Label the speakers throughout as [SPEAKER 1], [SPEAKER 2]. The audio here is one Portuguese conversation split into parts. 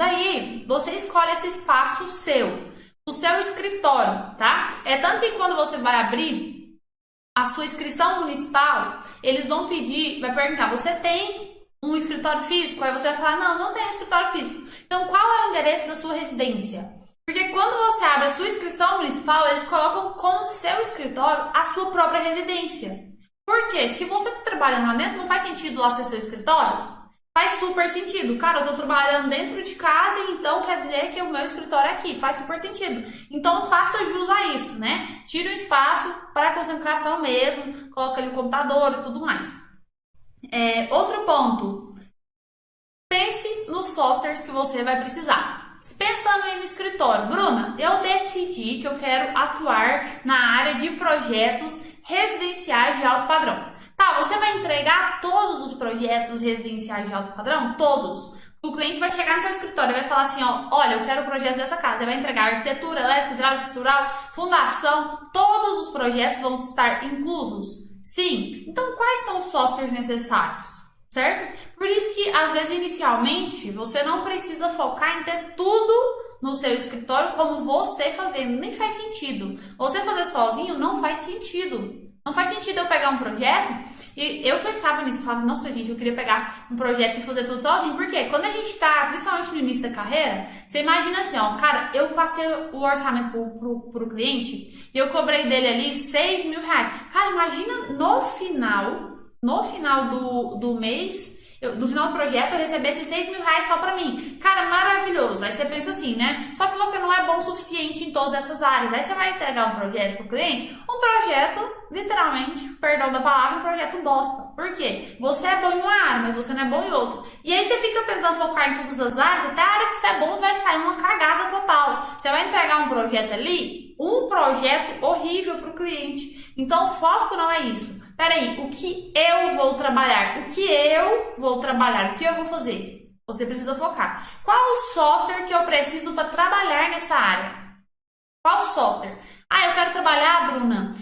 [SPEAKER 1] Daí, você escolhe esse espaço seu, o seu escritório, tá? É tanto que quando você vai abrir a sua inscrição municipal, eles vão pedir, vai perguntar, você tem um escritório físico? Aí você vai falar, não, não tem escritório físico. Então, qual é o endereço da sua residência? Porque quando você abre a sua inscrição municipal, eles colocam como seu escritório a sua própria residência. Por quê? Se você está trabalhando lá dentro, não faz sentido lá ser seu escritório? Faz super sentido. Cara, eu tô trabalhando dentro de casa, então quer dizer que o meu escritório é aqui. Faz super sentido. Então faça jus a isso, né? Tira o espaço para concentração mesmo, coloca ali o computador e tudo mais. Outro ponto. Pense nos softwares que você vai precisar. Pensando aí no escritório, Bruna, eu decidi que eu quero atuar na área de projetos residenciais de alto padrão. Tá, você vai entregar todos os projetos residenciais de alto padrão? Todos. O cliente vai chegar no seu escritório e vai falar assim, ó, olha, eu quero o projeto dessa casa. Você vai entregar arquitetura, elétrica, hidráulica, estrutural, fundação, todos os projetos vão estar inclusos? Sim. Então, quais são os softwares necessários? Certo? Por isso que, às vezes, inicialmente, você não precisa focar em ter tudo no seu escritório como você fazendo. Nem faz sentido. Você fazer sozinho não faz sentido. Não faz sentido eu pegar um projeto e eu pensava nisso, eu falava, nossa gente, eu queria pegar um projeto e fazer tudo sozinho. Por quê? Quando a gente tá, principalmente no início da carreira, você imagina assim, ó, cara, eu passei o orçamento pro cliente e eu cobrei dele ali 6 mil reais. Cara, imagina no final do mês, no final do projeto, eu recebesse 6 mil reais só pra mim. Cara, maravilhoso. Aí você pensa assim, né? Só que você não é bom o suficiente em todas essas áreas. Aí você vai entregar um projeto pro cliente, um projeto, literalmente, perdão da palavra, um projeto bosta. Por quê? Você é bom em uma área, mas você não é bom em outra. E aí você fica tentando focar em todas as áreas, até a área que você é bom vai sair uma cagada total. Você vai entregar um projeto ali, um projeto horrível pro cliente. Então o foco não é isso. Peraí, o que eu vou trabalhar? O que eu vou fazer? Você precisa focar. Qual o software que eu preciso para trabalhar nessa área? Qual software? Ah, eu quero trabalhar, Bruna,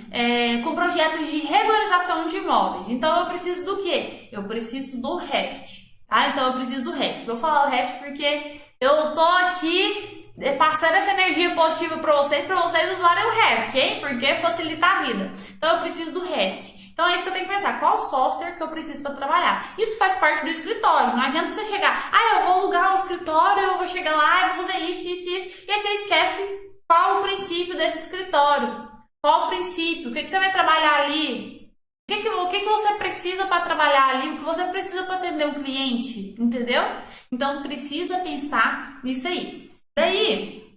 [SPEAKER 1] com projetos de regularização de imóveis. Então eu preciso do quê? Eu preciso do Revit. Tá? Então eu preciso do Revit. Vou falar o Revit porque eu tô aqui passando essa energia positiva para vocês usarem o Revit, hein? Porque facilita a vida. Então eu preciso do Revit. Então é isso que eu tenho que pensar, qual software que eu preciso para trabalhar? Isso faz parte do escritório, não adianta você chegar, eu vou alugar um escritório, eu vou chegar lá, eu vou fazer isso, e aí você esquece qual o princípio desse escritório, qual o princípio, o que você vai trabalhar ali, o que você precisa para trabalhar ali, o que você precisa para atender um cliente, entendeu? Então precisa pensar nisso aí. Daí,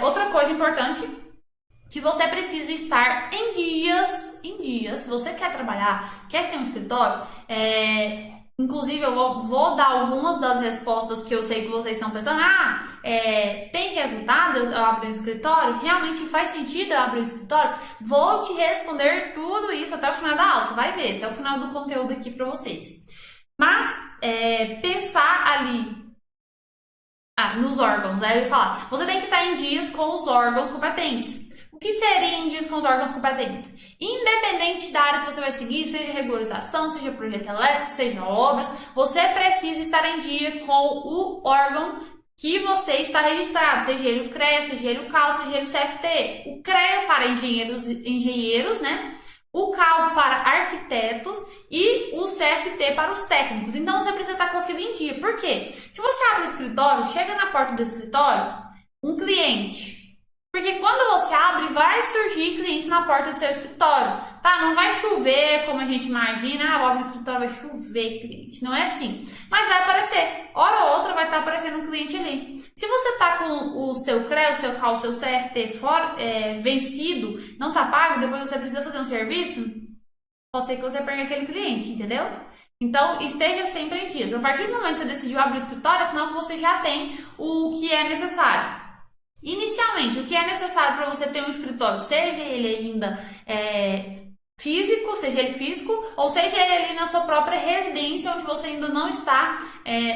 [SPEAKER 1] outra coisa importante, que você precisa estar em dias, se você quer trabalhar, quer ter um escritório, inclusive eu vou dar algumas das respostas que eu sei que vocês estão pensando, tem resultado eu abrir um escritório? Realmente faz sentido eu abrir um escritório? Vou te responder tudo isso até o final da aula, você vai ver, até o final do conteúdo aqui para vocês. Mas, pensar ali nos órgãos, aí eu ia falar, você tem que estar em dias com os órgãos competentes. O que seria em dias com os órgãos competentes? Independente da área que você vai seguir, seja regularização, seja projeto elétrico, seja obras, você precisa estar em dia com o órgão que você está registrado, seja ele o CREA, seja ele o CAL, seja ele o CFT. O CREA para engenheiros, né? O CAL para arquitetos e o CFT para os técnicos. Então você precisa estar com aquilo em dia. Por quê? Se você abre o escritório, chega na porta do escritório, um cliente. Porque quando você abre, vai surgir clientes na porta do seu escritório, tá? Não vai chover como a gente imagina, eu abro o escritório, vai chover cliente. Não é assim. Mas vai aparecer. Hora ou outra vai estar aparecendo um cliente ali. Se você tá com o seu CREA, o seu CAL, o seu CFT vencido, não tá pago, depois você precisa fazer um serviço, pode ser que você perca aquele cliente, entendeu? Então, esteja sempre em dias. A partir do momento que você decidiu abrir o escritório, é sinal que você já tem o que é necessário. Inicialmente, o que é necessário para você ter um escritório, seja ele ainda físico, ou seja ele ali na sua própria residência, onde você ainda não está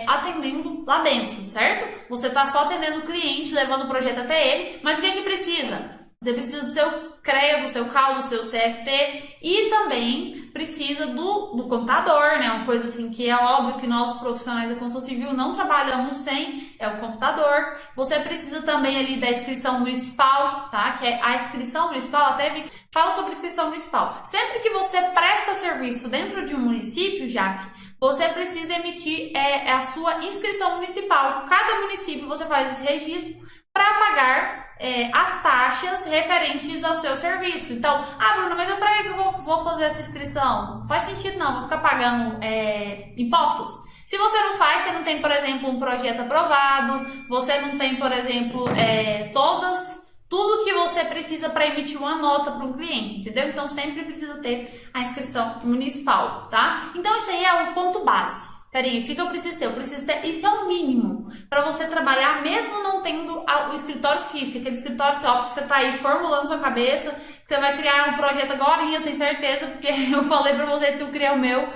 [SPEAKER 1] atendendo lá dentro, certo? Você está só atendendo o cliente, levando o projeto até ele, mas o que é que precisa? Você precisa do seu CREA do seu CAL, do seu CFT, e também precisa do computador, né? Uma coisa assim que é óbvio que nós profissionais da construção civil não trabalhamos sem, é o computador. Você precisa também ali da inscrição municipal, tá? Que é a inscrição municipal, até fala sobre inscrição municipal. Sempre que você presta serviço dentro de um município, Jaque, você precisa emitir a sua inscrição municipal. Cada município você faz esse registro para pagar as taxas referentes ao seu serviço. Então, Bruna, mas para que eu vou fazer essa inscrição? Não faz sentido não, vou ficar pagando impostos. Se você não faz, você não tem, por exemplo, um projeto aprovado, você não tem, por exemplo, tudo que você precisa para emitir uma nota para um cliente, entendeu? Então, sempre precisa ter a inscrição municipal, tá? Então, isso aí é o ponto base. Peraí, o que eu preciso ter? Eu preciso ter, isso é o mínimo para você trabalhar, mesmo não tendo o escritório físico, aquele escritório top que você tá aí formulando sua cabeça, que você vai criar um projeto agora, eu tenho certeza, porque eu falei para vocês que eu criei o meu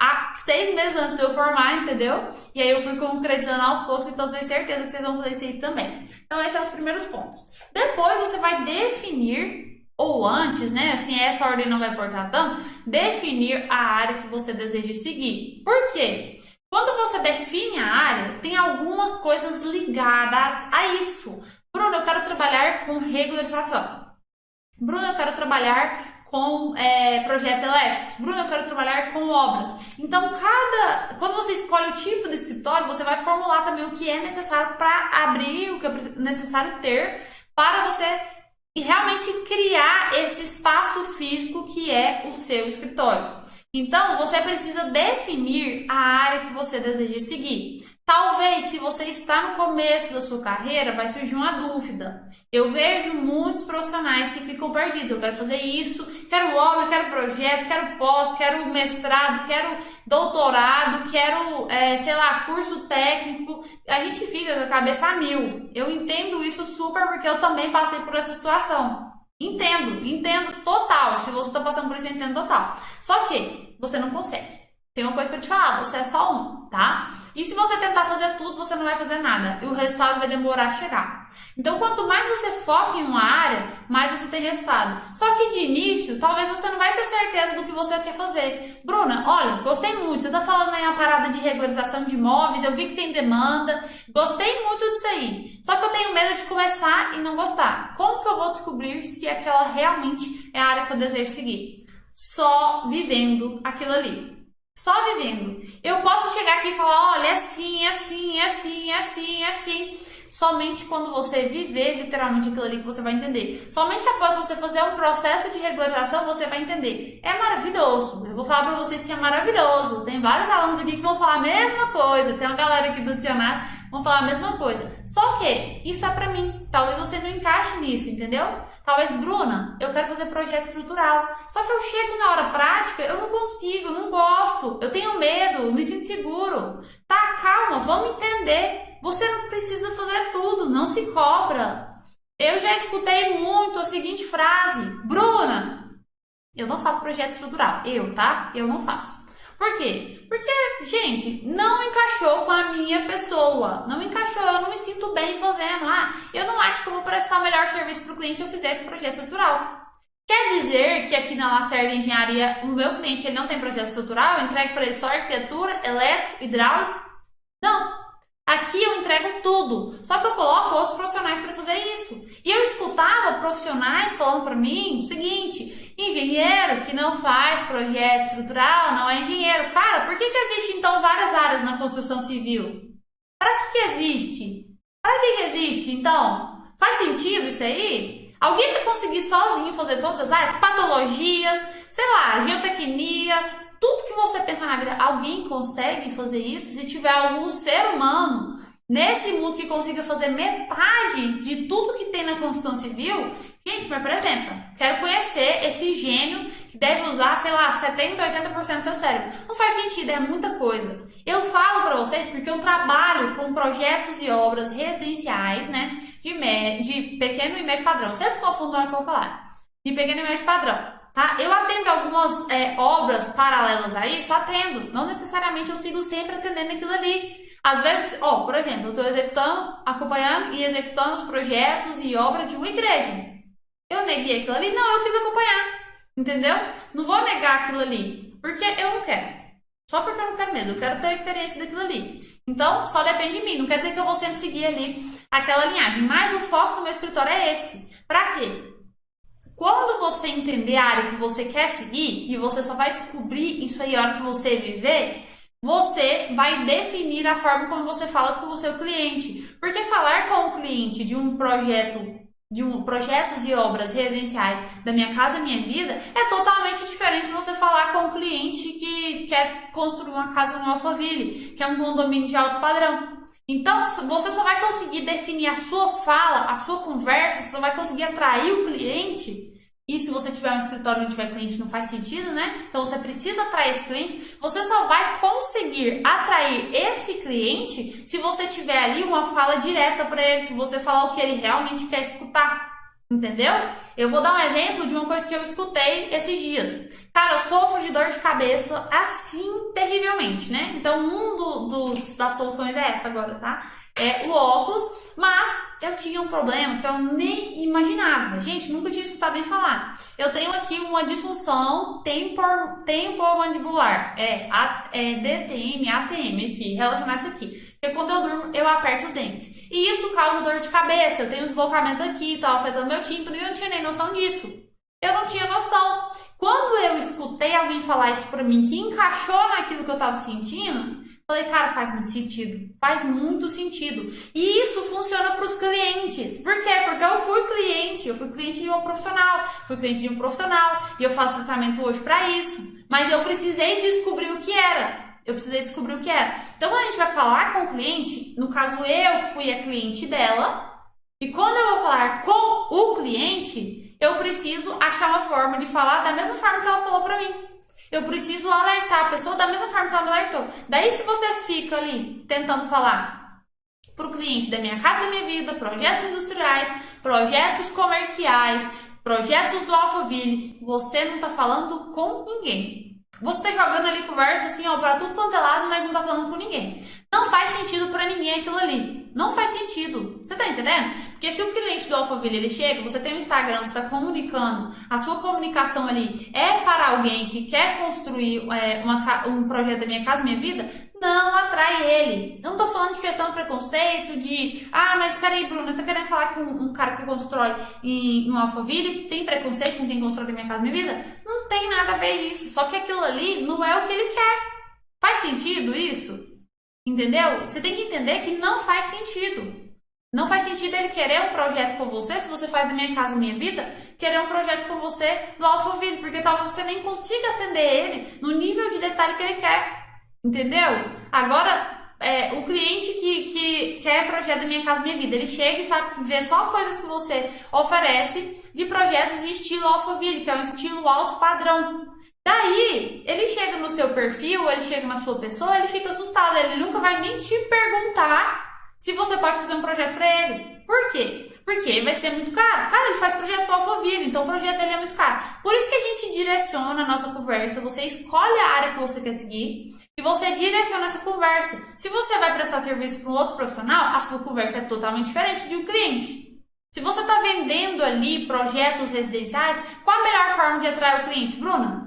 [SPEAKER 1] há 6 meses antes de eu formar, entendeu? E aí eu fui concretizando aos poucos, então eu tenho certeza que vocês vão fazer isso aí também. Então, esses são os primeiros pontos. Depois você vai definir, ou antes, né? Assim, essa ordem não vai importar tanto, definir a área que você deseja seguir. Por quê? Quando você define a área, tem algumas coisas ligadas a isso. Bruno, eu quero trabalhar com regularização. Bruno, eu quero trabalhar com projetos elétricos. Bruno, eu quero trabalhar com obras. Então, quando você escolhe o tipo do escritório, você vai formular também o que é necessário para abrir, o que é necessário ter para você realmente criar esse espaço físico que é o seu escritório. Então, você precisa definir a área que você deseja seguir. Talvez, se você está no começo da sua carreira, vai surgir uma dúvida. Eu vejo muitos profissionais que ficam perdidos. Eu quero fazer isso, quero obra, quero projeto, quero pós, quero mestrado, quero doutorado, quero, curso técnico. A gente fica com a cabeça a mil. Eu entendo isso super porque eu também passei por essa situação. Entendo total. Se você está passando por isso, eu entendo total. Só que você não consegue. Tem uma coisa pra te falar, você é só um, tá? E se você tentar fazer tudo, você não vai fazer nada. E o resultado vai demorar a chegar. Então, quanto mais você foca em uma área, mais você tem resultado. Só que de início, talvez você não vai ter certeza do que você quer fazer. Bruna, olha, gostei muito. Você tá falando aí uma parada de regularização de imóveis, eu vi que tem demanda. Gostei muito disso aí. Só que eu tenho medo de começar e não gostar. Como que eu vou descobrir se aquela realmente é a área que eu desejo seguir? Só vivendo aquilo ali. Só vivendo. Eu posso chegar aqui e falar, olha, é assim, é assim, é assim, é assim, é assim. Somente quando você viver literalmente aquilo ali que você vai entender. Somente após você fazer um processo de regularização, você vai entender. É maravilhoso. Eu vou falar pra vocês que é maravilhoso. Tem vários alunos aqui que vão falar a mesma coisa. Tem uma galera aqui do dicionário que vão falar a mesma coisa. Só que isso é pra mim. Talvez você não encaixe nisso, entendeu? Talvez, Bruna, eu quero fazer projeto estrutural. Só que eu chego na hora prática, eu não consigo, eu não gosto. Eu tenho medo, eu me sinto seguro. Tá, calma, vamos entender. Você não precisa fazer tudo, não se cobra. Eu já escutei muito a seguinte frase: Bruna, eu não faço projeto estrutural. Eu não faço. Por quê? Porque, gente, não encaixou com a minha pessoa. Não encaixou, eu não me sinto bem fazendo. Eu não acho que eu vou prestar o melhor serviço para o cliente se eu fizer esse projeto estrutural. Quer dizer que aqui na Lacerda Engenharia, o meu cliente ele não tem projeto estrutural? Eu entrego para ele só arquitetura, elétrico, hidráulico? Não. Aqui eu entrego tudo, só que eu coloco outros profissionais para fazer isso. E eu escutava profissionais falando para mim o seguinte: engenheiro que não faz projeto estrutural não é engenheiro. Cara, por que existe então várias áreas na construção civil? Para que existe? Para que existe então? Faz sentido isso aí? Alguém vai conseguir sozinho fazer todas as áreas? Patologias, sei lá, geotecnia... Tudo que você pensa na vida, alguém consegue fazer isso? Se tiver algum ser humano nesse mundo que consiga fazer metade de tudo que tem na construção civil, gente, me apresenta. Quero conhecer esse gênio que deve usar, sei lá, 70%, 80% do seu cérebro. Não faz sentido, é muita coisa. Eu falo pra vocês porque eu trabalho com projetos e obras residenciais, né, de pequeno e médio padrão. Eu sempre confundo na hora que eu vou falar. De pequeno e médio padrão. Tá? Eu atendo algumas obras paralelas a isso, atendo. Não necessariamente eu sigo sempre atendendo aquilo ali. Às vezes, por exemplo, eu estou acompanhando e executando os projetos e obras de uma igreja. Eu neguei aquilo ali? Não, eu quis acompanhar. Entendeu? Não vou negar aquilo ali, porque eu não quero. Só porque eu não quero mesmo, eu quero ter a experiência daquilo ali. Então, só depende de mim. Não quer dizer que eu vou sempre seguir ali aquela linhagem. Mas o foco do meu escritório é esse. Pra quê? Quando você entender a área que você quer seguir, e você só vai descobrir isso aí a hora que você viver, você vai definir a forma como você fala com o seu cliente. Porque falar com o cliente de um projeto, projetos e obras residenciais da Minha Casa Minha Vida é totalmente diferente de você falar com o cliente que quer construir uma casa em Alphaville, que é um condomínio de alto padrão. Então, você só vai conseguir definir a sua fala, a sua conversa, você só vai conseguir atrair o cliente. E se você tiver um escritório onde tiver cliente, não faz sentido, né? Então, você precisa atrair esse cliente. Você só vai conseguir atrair esse cliente se você tiver ali uma fala direta para ele, se você falar o que ele realmente quer escutar. Entendeu? Eu vou dar um exemplo de uma coisa que eu escutei esses dias. Cara, eu sofro de dor de cabeça assim terrivelmente, né? Então, das soluções é essa agora, tá? É o óculos, mas eu tinha um problema que eu nem imaginava. Gente, nunca tinha escutado nem falar. Eu tenho aqui uma disfunção temporomandibular. DTM, ATM aqui, relacionados aqui. Porque quando eu durmo, eu aperto os dentes. E isso causa dor de cabeça. Eu tenho um deslocamento aqui, tá afetando meu tímpano e eu não tinha nem noção disso. Eu não tinha noção. Quando eu escutei alguém falar isso pra mim, que encaixou naquilo que eu tava sentindo, falei, cara, faz muito sentido. Faz muito sentido. E isso funciona para os clientes. Por quê? Porque eu fui cliente de um profissional. Fui cliente de um profissional. E eu faço tratamento hoje para isso. Mas eu precisei descobrir o que era. Então, quando a gente vai falar com o cliente, no caso eu fui a cliente dela, e quando eu vou falar com o cliente, eu preciso achar uma forma de falar da mesma forma que ela falou pra mim. Eu preciso alertar a pessoa da mesma forma que ela me alertou. Daí, se você fica ali tentando falar pro cliente da Minha Casa da Minha Vida, projetos industriais, projetos comerciais, projetos do Alphaville, você não tá falando com ninguém. Você tá jogando ali conversa assim, ó, pra tudo quanto é lado, mas não tá falando com ninguém. Não faz sentido pra ninguém aquilo ali. Não faz sentido. Você tá entendendo? Porque se o cliente do Alphaville, ele chega, você tem um Instagram, você tá comunicando, a sua comunicação ali é para alguém que quer construir um projeto da Minha Casa Minha Vida, não atrai ele. Eu não tô falando de questão de preconceito, mas peraí, Bruna, tá querendo falar que um cara que constrói em um Alphaville tem preconceito com quem constrói da Minha Casa Minha Vida? Não tem nada a ver isso. Só que aquilo ali não é o que ele quer. Faz sentido isso? Entendeu? Você tem que entender que não faz sentido. Não faz sentido ele querer um projeto com você, se você faz da Minha Casa Minha Vida, querer um projeto com você do Alphaville, porque talvez você nem consiga atender ele no nível de detalhe que ele quer. Entendeu? Agora, o cliente que quer projeto da Minha Casa Minha Vida, ele chega e sabe ver só coisas que você oferece de projetos de estilo Alphaville, que é um estilo alto padrão. Daí, ele chega no seu perfil, ele chega na sua pessoa, ele fica assustado, ele nunca vai nem te perguntar se você pode fazer um projeto para ele. Por quê? Porque vai ser muito caro. Cara, ele faz projeto para Alphaville, então o projeto dele é muito caro. Por isso que a gente direciona a nossa conversa, você escolhe a área que você quer seguir e você direciona essa conversa. Se você vai prestar serviço para um outro profissional, a sua conversa é totalmente diferente de um cliente. Se você está vendendo ali projetos residenciais, qual a melhor forma de atrair o cliente? Bruna,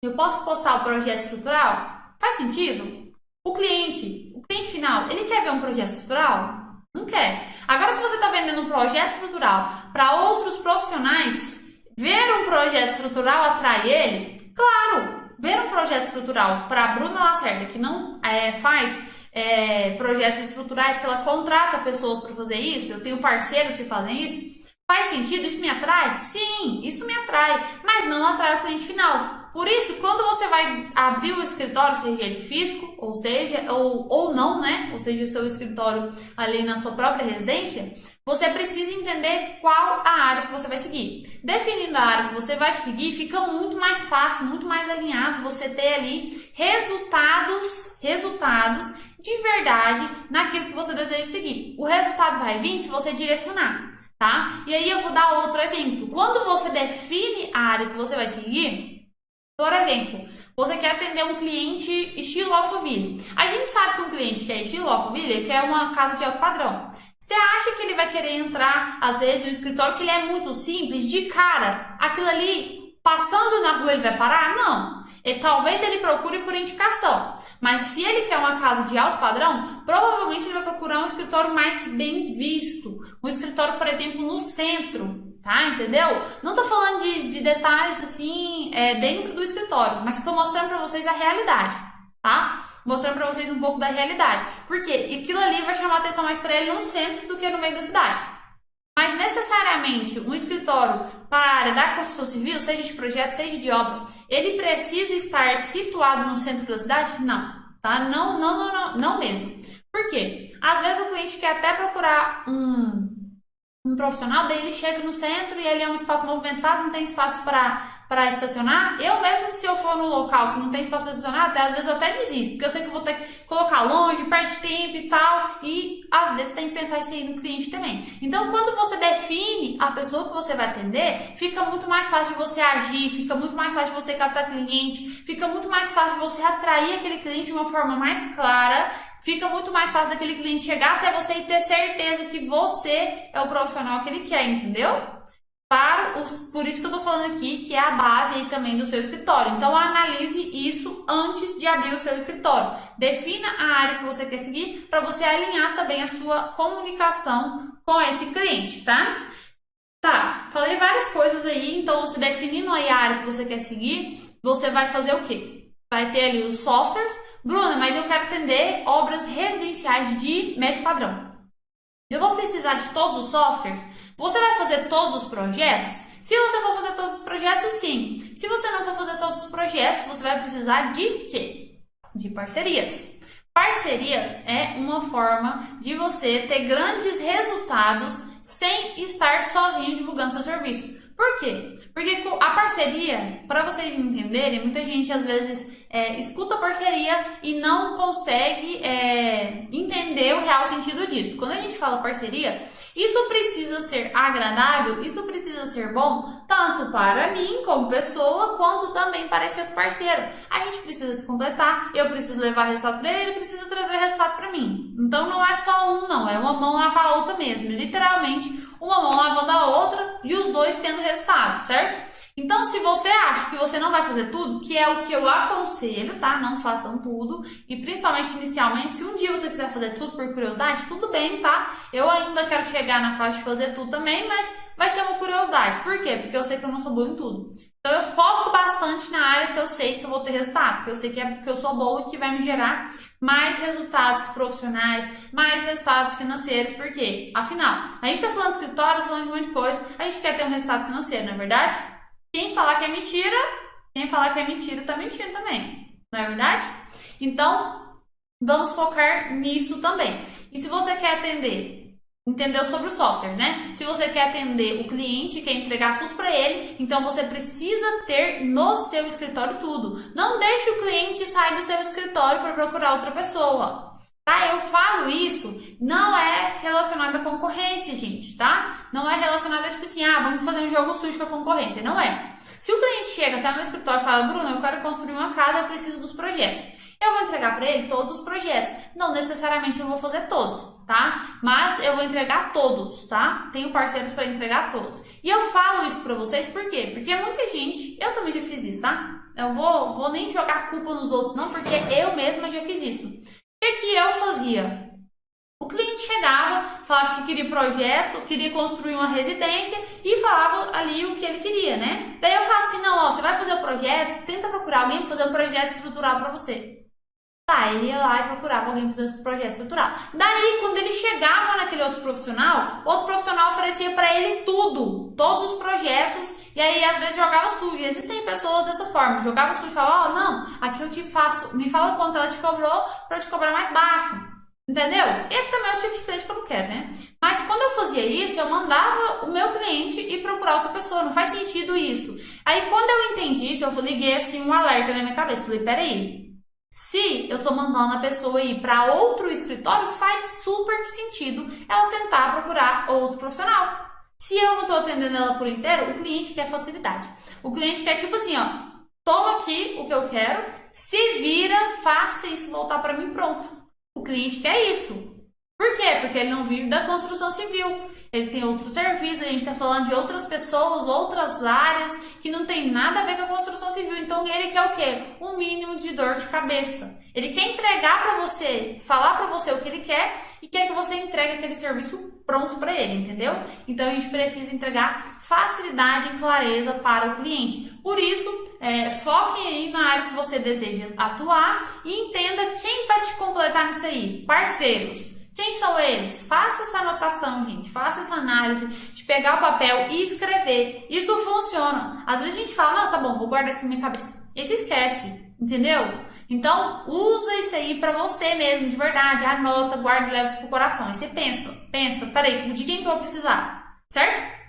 [SPEAKER 1] eu posso postar o projeto estrutural? Faz sentido? O cliente final, ele quer ver um projeto estrutural? Não quer. Agora, se você está vendendo um projeto estrutural para outros profissionais, ver um projeto estrutural atrai ele? Claro! Ver um projeto estrutural para a Bruna Lacerda, que não faz projetos estruturais, que ela contrata pessoas para fazer isso, eu tenho parceiros que fazem isso, faz sentido? Isso me atrai? Sim, isso me atrai, mas não atrai o cliente final. Por isso, quando você vai abrir o escritório, seja ele físico, ou não, né? Ou seja, o seu escritório ali na sua própria residência, você precisa entender qual a área que você vai seguir. Definindo a área que você vai seguir, fica muito mais fácil, muito mais alinhado você ter ali resultados de verdade naquilo que você deseja seguir. O resultado vai vir se você direcionar, tá? E aí eu vou dar outro exemplo. Quando você define a área que você vai seguir, por exemplo, você quer atender um cliente estilo Alphaville. A gente sabe que um cliente que é estilo Alphaville, ele quer uma casa de alto padrão. Você acha que ele vai querer entrar, às vezes, no escritório que ele é muito simples, de cara, aquilo ali, passando na rua, ele vai parar? Não. Talvez ele procure por indicação, mas se ele quer uma casa de alto padrão, provavelmente ele vai procurar um escritório mais bem visto, um escritório, por exemplo, no centro, tá? Entendeu? Não tô falando de detalhes assim dentro do escritório, mas eu tô mostrando para vocês a realidade, tá? Mostrando para vocês um pouco da realidade, porque aquilo ali vai chamar atenção mais para ele no centro do que no meio da cidade. Mas necessariamente um escritório para a área da construção civil, seja de projeto, seja de obra, ele precisa estar situado no centro da cidade? Não, tá? Não mesmo. Por quê? Às vezes o cliente quer até procurar um profissional, daí ele chega no centro e ele é um espaço movimentado, não tem espaço para estacionar. Eu mesmo, se eu for no local que não tem espaço para estacionar, às vezes eu até desisto, porque eu sei que eu vou ter que colocar longe, perde tempo e tal, e às vezes tem que pensar isso aí no cliente também. Então, quando você define a pessoa que você vai atender, fica muito mais fácil de você agir, fica muito mais fácil de você captar cliente, fica muito mais fácil de você atrair aquele cliente de uma forma mais clara. Fica muito mais fácil daquele cliente chegar até você e ter certeza que você é o profissional que ele quer, entendeu? Por isso que eu tô falando aqui que é a base aí também do seu escritório. Então, analise isso antes de abrir o seu escritório. Defina a área que você quer seguir para você alinhar também a sua comunicação com esse cliente, tá? Tá, falei várias coisas aí. Então, você definindo aí a área que você quer seguir, você vai fazer o quê? Vai ter ali os softwares. Bruna, mas eu quero atender obras residenciais de médio padrão. Eu vou precisar de todos os softwares? Você vai fazer todos os projetos? Se você for fazer todos os projetos, sim. Se você não for fazer todos os projetos, você vai precisar de quê? De parcerias. Parcerias é uma forma de você ter grandes resultados sem estar sozinho divulgando seu serviço. Por quê? Porque a parceria, para vocês entenderem, muita gente às vezes escuta a parceria e não consegue entender o real sentido disso. Quando a gente fala parceria, isso precisa ser agradável, isso precisa ser bom, tanto para mim como pessoa, quanto também para esse outro parceiro. A gente precisa se completar, eu preciso levar resultado para ele, ele precisa trazer resultado para mim. Então não é só um, não, é uma mão lavar a outra mesmo, literalmente uma mão lavando a outra e os dois tendo resultado, certo? Então, se você acha que você não vai fazer tudo, que é o que eu aconselho, tá? Não façam tudo. E principalmente inicialmente, se um dia você quiser fazer tudo por curiosidade, tudo bem, tá? Eu ainda quero chegar na fase de fazer tudo também, mas vai ser uma curiosidade. Por quê? Porque eu sei que eu não sou boa em tudo. Então, eu foco bastante na área que eu sei que eu vou ter resultado, que eu sei que eu sou boa e que vai me gerar mais resultados profissionais, mais resultados financeiros. Por quê? Afinal, a gente tá falando de escritório, falando de um monte de coisa, a gente quer ter um resultado financeiro, não é verdade? Quem falar que é mentira, tá mentindo também, não é verdade? Então, vamos focar nisso também. E se você quer entendeu sobre os softwares, né? Se você quer atender o cliente, quer entregar tudo para ele, então você precisa ter no seu escritório tudo. Não deixe o cliente sair do seu escritório para procurar outra pessoa. Tá? Eu falo isso, não é relacionado à concorrência, gente, tá? Não é relacionado a tipo assim, vamos fazer um jogo sujo com a concorrência. Não é. Se o cliente chega até no meu escritório e fala, Bruna, eu quero construir uma casa, eu preciso dos projetos. Eu vou entregar para ele todos os projetos. Não necessariamente eu vou fazer todos, tá? Mas eu vou entregar todos, tá? Tenho parceiros para entregar todos. E eu falo isso para vocês por quê? Porque muita gente, eu também já fiz isso, tá? Eu vou nem jogar culpa nos outros não, porque eu mesma já fiz isso. O que eu fazia? O cliente chegava, falava que queria projeto, queria construir uma residência e falava ali o que ele queria, né? Daí eu falava assim, não, você vai fazer o projeto, tenta procurar alguém para fazer um projeto estrutural para você. Tá, ele ia lá e procurava alguém para fazer esse projeto estrutural. Daí, quando ele chegava naquele outro profissional oferecia para ele tudo, todos os projetos, e aí às vezes jogava sujo. Existem pessoas dessa forma, jogava sujo e falava, não, aqui eu te faço, me fala quanto ela te cobrou para eu te cobrar mais baixo. Entendeu? Esse também é o tipo de cliente que eu não quero, né? Mas quando eu fazia isso, eu mandava o meu cliente ir procurar outra pessoa. Não faz sentido isso. Aí quando eu entendi isso, eu liguei assim um alerta na minha cabeça. Falei, peraí. Se eu tô mandando a pessoa ir para outro escritório, faz super sentido ela tentar procurar outro profissional. Se eu não tô atendendo ela por inteiro, o cliente quer facilidade. O cliente quer tipo assim, toma aqui o que eu quero, se vira, faça isso voltar para mim, pronto. O cliente quer isso. Por quê? Porque ele não vive da construção civil. Ele tem outro serviço, a gente está falando de outras pessoas, outras áreas que não tem nada a ver com a construção civil. Então ele quer o quê? Um mínimo de dor de cabeça. Ele quer entregar para você, falar para você o que ele quer e quer que você entregue aquele serviço pronto para ele, entendeu? Então a gente precisa entregar facilidade e clareza para o cliente. Por isso, foque aí na área que você deseja atuar e entenda quem vai te completar nisso aí. Parceiros. Quem são eles? Faça essa anotação, gente. Faça essa análise de pegar o papel e escrever. Isso funciona. Às vezes a gente fala, não, tá bom, vou guardar isso na minha cabeça. E você esquece, entendeu? Então, usa isso aí pra você mesmo, de verdade. Anota, guarda e leva isso pro coração. Aí você pensa, peraí, de quem que eu vou precisar? Certo?